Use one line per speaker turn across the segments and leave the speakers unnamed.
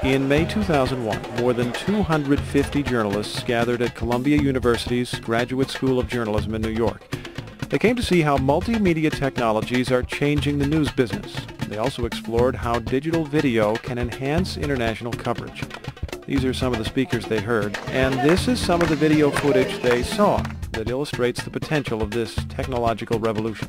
In May 2001, more than 250 journalists gathered at Columbia University's Graduate School of Journalism in New York. They came to see how multimedia technologies are changing the news business. They also explored how digital video can enhance international coverage. These are some of the speakers they heard, and this is some of the video footage they saw that illustrates the potential of this technological revolution.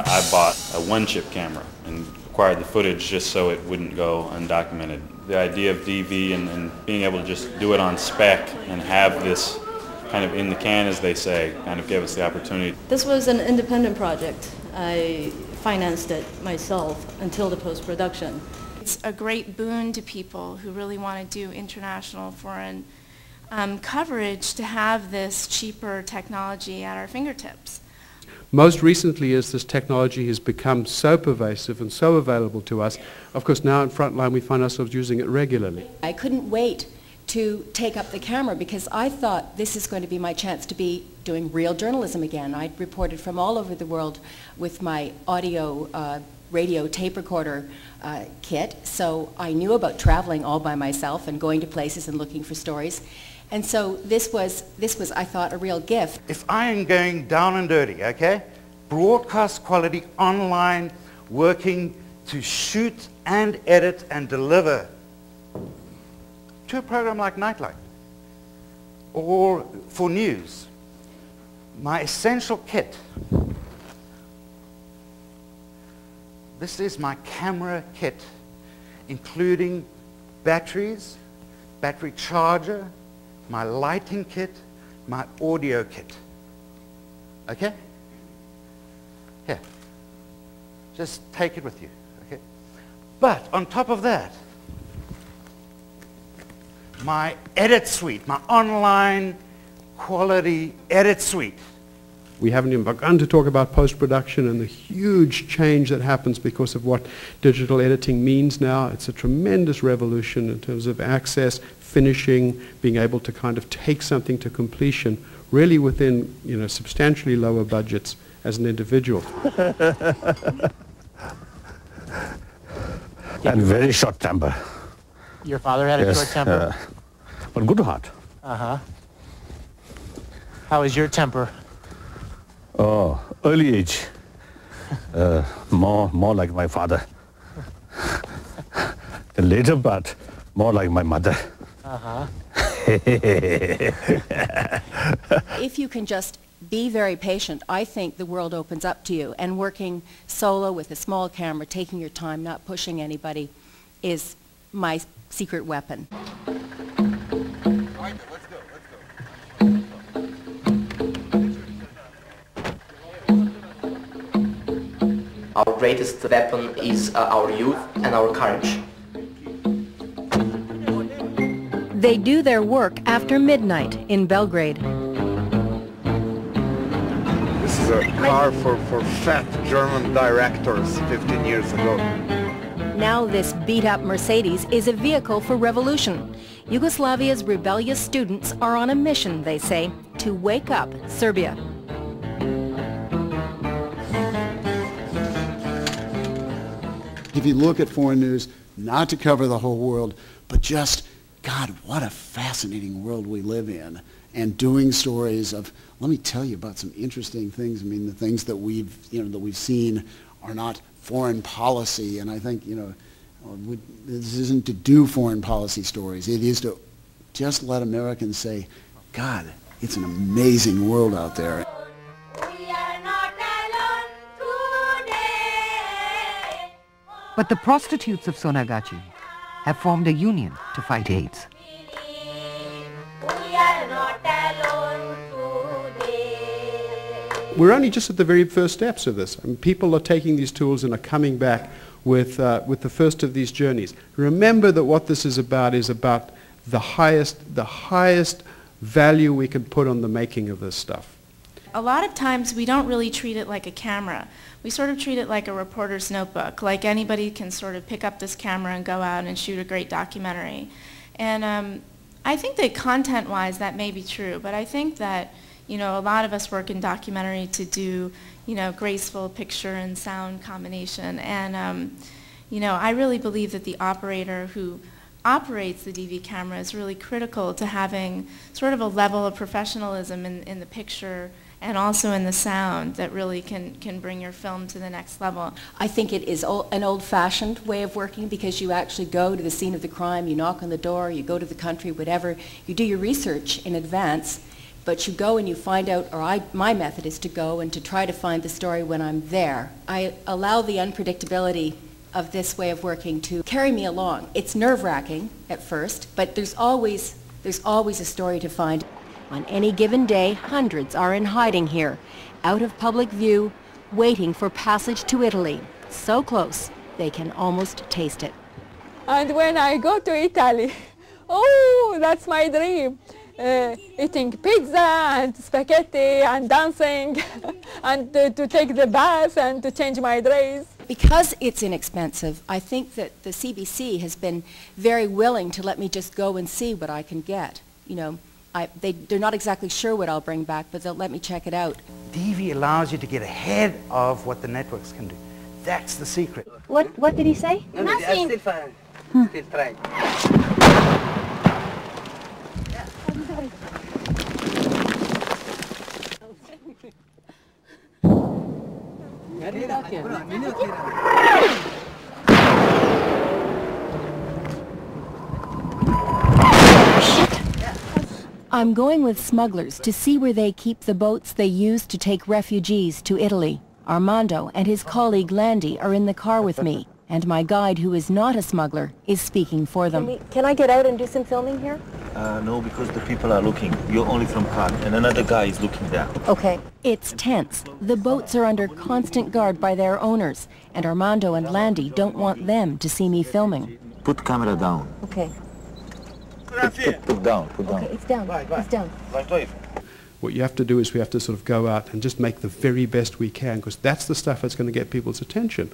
I bought a one-chip camera and acquired the footage just so it wouldn't go undocumented. The idea of DV and being able to just do it on spec and have this kind of in the can, as they say, kind of gave us the opportunity.
This was an independent project. I financed it myself until the post-production.
It's a great boon to people who really want to do international foreign coverage to have this cheaper technology at our fingertips.
Most recently, as this technology has become so pervasive and so available to us, of course now in Frontline we find ourselves using it regularly.
I couldn't wait to take up the camera because I thought this is going to be my chance to be doing real journalism again. I'd reported from all over the world with my audio radio tape recorder kit, so I knew about traveling all by myself and going to places and looking for stories. And so this was, I thought, a real gift.
If I am going down and dirty, okay, broadcast quality online, working to shoot and edit and deliver to a program like Nightlight or for news, my essential kit, this is my camera kit, including batteries, battery charger, my lighting kit, my audio kit. Okay? Here. Just take it with you. Okay? But on top of that, my edit suite, my online quality edit suite.
We haven't even begun to talk about post-production and the huge change that happens because of what digital editing means now. It's a tremendous revolution in terms of access, finishing, being able to kind of take something to completion, really within, substantially lower budgets as an individual.
And very short temper.
Your father had a short temper?
But good heart.
Uh-huh. How is your temper?
Oh, early age. More like my father. The later part, more like my mother.
Uh-huh.
If you can just be very patient, I think the world opens up to you. And working solo with a small camera, taking your time, not pushing anybody, is my secret weapon.
Our greatest weapon is our youth and our courage.
They do their work after midnight in Belgrade.
This is a car for fat German directors 15 years ago.
Now this beat-up Mercedes is a vehicle for revolution. Yugoslavia's rebellious students are on a mission, they say, to wake up Serbia.
If you look at foreign news, not to cover the whole world, but just, God, what a fascinating world we live in. And doing stories of, let me tell you about some interesting things. I mean, the things that we've seen are not foreign policy. And I think, this isn't to do foreign policy stories. It is to just let Americans say, God, it's an amazing world out there.
But the prostitutes of Sonagachi have formed a union to fight AIDS.
we're only just at the very first steps of this. I mean, people are taking these tools and are coming back with the first of these journeys. Remember that what this is about the highest value we can put on the making of this stuff.
A lot of times we don't really treat it like a camera. We sort of treat it like a reporter's notebook, like anybody can sort of pick up this camera and go out and shoot a great documentary. And I think that content-wise that may be true, but I think that, you know, a lot of us work in documentary to do, you know, graceful picture and sound combination. And, you know, I really believe that the operator who operates the DV camera is really critical to having sort of a level of professionalism in the picture and also in the sound that really can bring your film to the next level.
I think it is an old-fashioned way of working because you actually go to the scene of the crime, you knock on the door, you go to the country, whatever. You do your research in advance, but you go and you find out, or my method is to go and to try to find the story when I'm there. I allow the unpredictability of this way of working to carry me along. It's nerve-wracking at first, but there's always a story to find.
On any given day, hundreds are in hiding here, out of public view, waiting for passage to Italy. So close, they can almost taste it.
And when I go to Italy, oh, that's my dream. Eating pizza and spaghetti and dancing and to take the bath and to change my dress.
Because it's inexpensive, I think that the CBC has been very willing to let me just go and see what I can get. You know, they're not exactly sure what I'll bring back, but they'll let me check it out.
DV allows you to get ahead of what the networks can do. That's the secret.
What did he say?
Nothing. Still trying.
I'm going with smugglers to see where they keep the boats they use to take refugees to Italy. Armando and his colleague Landy are in the car with me, and my guide, who is not a smuggler, is speaking for them.
Can I get out and do some filming here?
No, because the people are looking. You're only from car, and another guy is looking there.
Okay. It's tense. The boats are under constant guard by their owners, and Armando and Landy don't want them to see me filming.
Put camera down.
Okay.
Put down.
Okay, it's down. It's down.
What you have to do is we have to sort of go out and just make the very best we can, because that's the stuff that's going to get people's attention.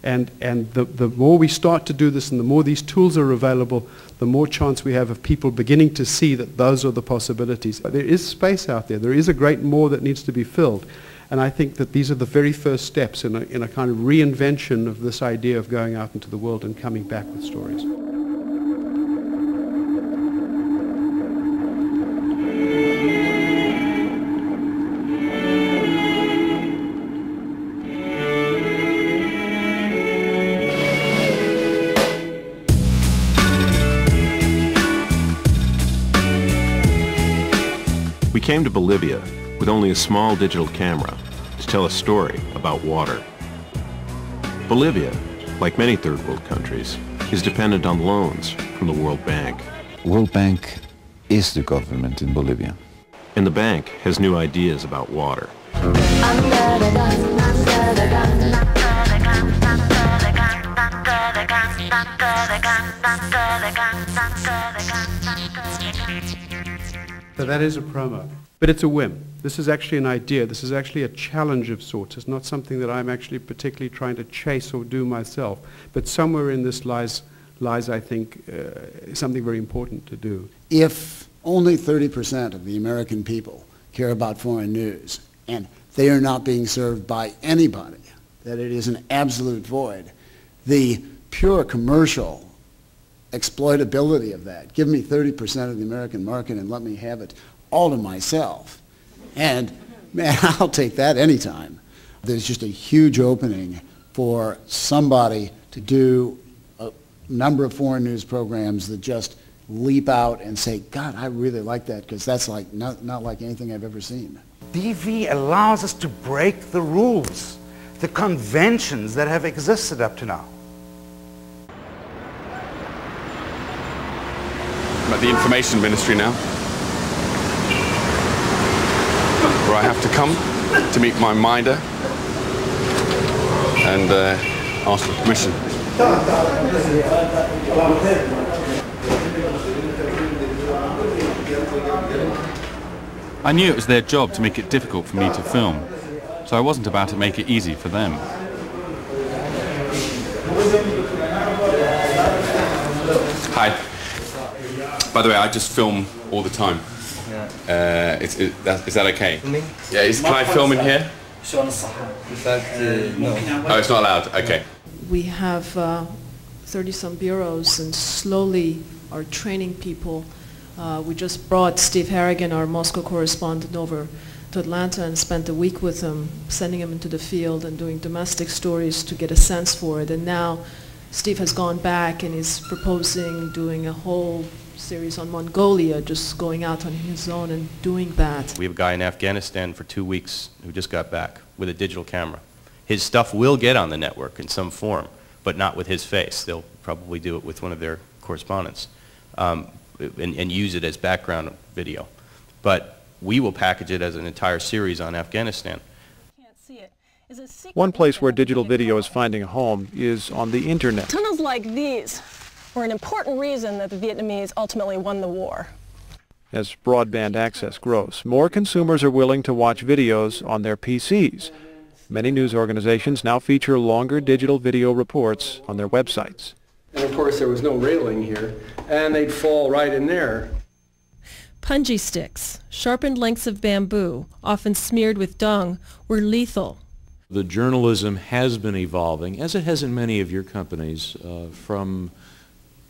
And the more we start to do this and the more these tools are available, the more chance we have of people beginning to see that those are the possibilities. There is space out there. There is a great more that needs to be filled. And I think that these are the very first steps in a kind of reinvention of this idea of going out into the world and coming back with stories.
We came to Bolivia with only a small digital camera to tell a story about water. Bolivia, like many third world countries, is dependent on loans from the World Bank.
World Bank is the government in Bolivia.
And the bank has new ideas about water.
So that is a promo. But it's a whim. This is actually an idea. This is actually a challenge of sorts. It's not something that I'm actually particularly trying to chase or do myself. But somewhere in this lies I think, something very important to do.
If only 30% of the American people care about foreign news, and they are not being served by anybody, that it is an absolute void, the pure commercial exploitability of that, give me 30% of the American market and let me have it all to myself. And man, I'll take that anytime. There's just a huge opening for somebody to do a number of foreign news programs that just leap out and say, God, I really like that, because that's like not like anything I've ever seen.
DV allows us to break the rules, the conventions that have existed up to now.
I'm at the Information Ministry now, where I have to come to meet my minder and ask for permission.
I knew it was their job to make it difficult for me to film, so I wasn't about to make it easy for them.
Hi. By the way, I just film all the time. Is that okay? Yeah, can I film in here?
No.
Oh, it's not allowed? Okay.
We have 30-some bureaus and slowly are training people. We just brought Steve Harrigan, our Moscow correspondent, over to Atlanta and spent a week with him, sending him into the field and doing domestic stories to get a sense for it. And now Steve has gone back and is proposing doing a whole series on Mongolia, just going out on his own and doing that.
We have a guy in Afghanistan for 2 weeks who just got back with a digital camera. His stuff will get on the network in some form, but not with his face. They'll probably do it with one of their correspondents and use it as background video. But we will package it as an entire series on Afghanistan.
One place where digital video is finding a home is on the internet.
Tunnels like these were an important reason that the Vietnamese ultimately won the war.
As broadband access grows, more consumers are willing to watch videos on their PCs. Many news organizations now feature longer digital video reports on their websites.
And of course there was no railing here, and they'd fall right in there.
Punji sticks, sharpened lengths of bamboo, often smeared with dung, were lethal.
The journalism has been evolving, as it has in many of your companies, from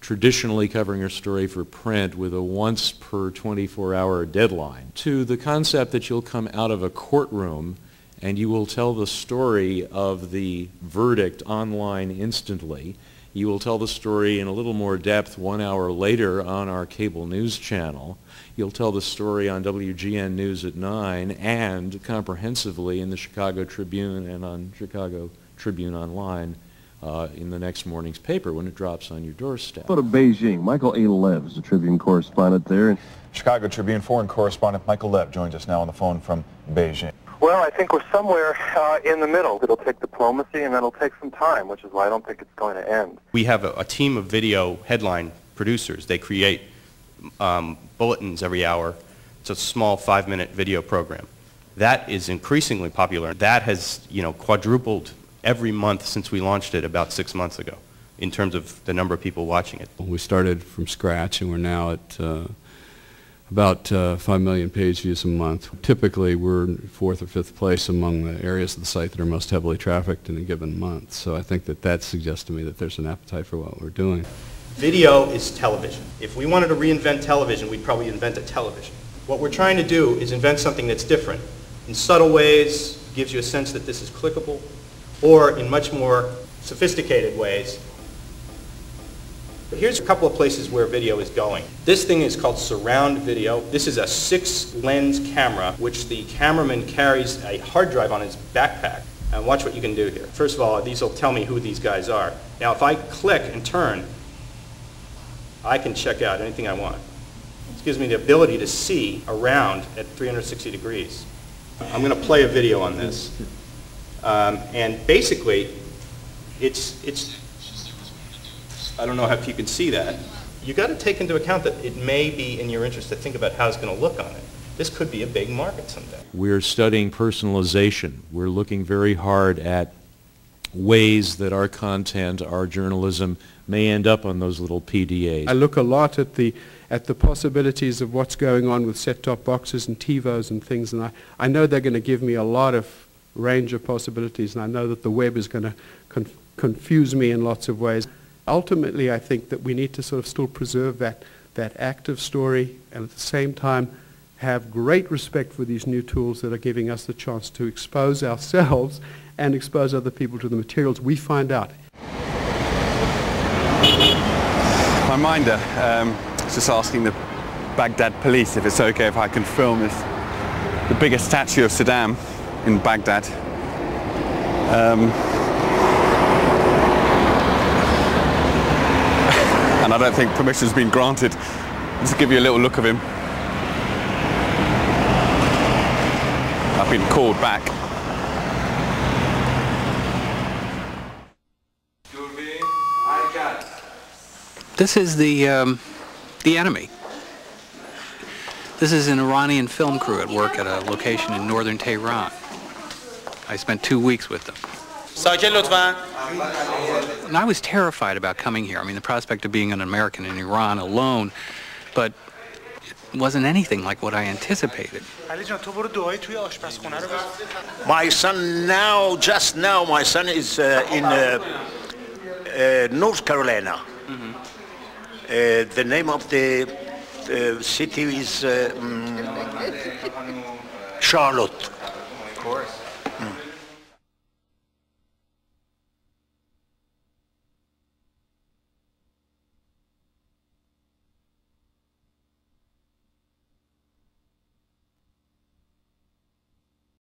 traditionally covering a story for print with a once per 24-hour deadline to the concept that you'll come out of a courtroom and you will tell the story of the verdict online instantly. You will tell the story in a little more depth 1 hour later on our cable news channel. You'll tell the story on WGN News at 9 and comprehensively in the Chicago Tribune and on Chicago Tribune Online in the next morning's paper when it drops on your doorstep.
Go to Beijing. Michael A. Lev is the Tribune correspondent there.
Chicago Tribune foreign correspondent Michael Lev joins us now on the phone from Beijing.
Well, I think we're somewhere in the middle. It'll take diplomacy and it'll take some time, which is why I don't think it's going to end.
We have a team of video headline producers. They create bulletins every hour. It's a small 5-minute video program. That is increasingly popular. That has, quadrupled every month since we launched it about 6 months ago in terms of the number of people watching it.
We started from scratch and we're now at about 5 million page views a month. Typically we're in 4th or 5th place among the areas of the site that are most heavily trafficked in a given month. So I think that suggests to me that there's an appetite for what we're doing.
Video is television. If we wanted to reinvent television, we'd probably invent a television. What we're trying to do is invent something that's different. In subtle ways, gives you a sense that this is clickable, or in much more sophisticated ways. Here's a couple of places where video is going. This thing is called surround video. This is a 6-lens camera, which the cameraman carries a hard drive on his backpack. And watch what you can do here. First of all, these will tell me who these guys are. Now, if I click and turn, I can check out anything I want. This gives me the ability to see around at 360 degrees. I'm going to play a video on this. And basically, it's I don't know if you can see that. You've got to take into account that it may be in your interest to think about how it's going to look on it. This could be a big market someday.
We're studying personalization. We're looking very hard at ways that our content, our journalism, may end up on those little PDAs.
I look a lot at the possibilities of what's going on with set-top boxes and TiVos and things, and I know they're going to give me a lot of range of possibilities, and I know that the web is going to confuse me in lots of ways. Ultimately, I think that we need to sort of still preserve that active story and at the same time have great respect for these new tools that are giving us the chance to expose ourselves and expose other people to the materials we find out.
My minder is just asking the Baghdad police if it's okay if I can film the biggest statue of Saddam in Baghdad. And I don't think permission's been granted. Just to give you a little look of him. I've been called back.
This is the enemy. This is an Iranian film crew at work at a location in northern Tehran. I spent 2 weeks with them. And I was terrified about coming here. I mean, the prospect of being an American in Iran alone, but it wasn't anything like what I anticipated.
My son now, just now, my son is in North Carolina. The name of the city is Charlotte.
Of course.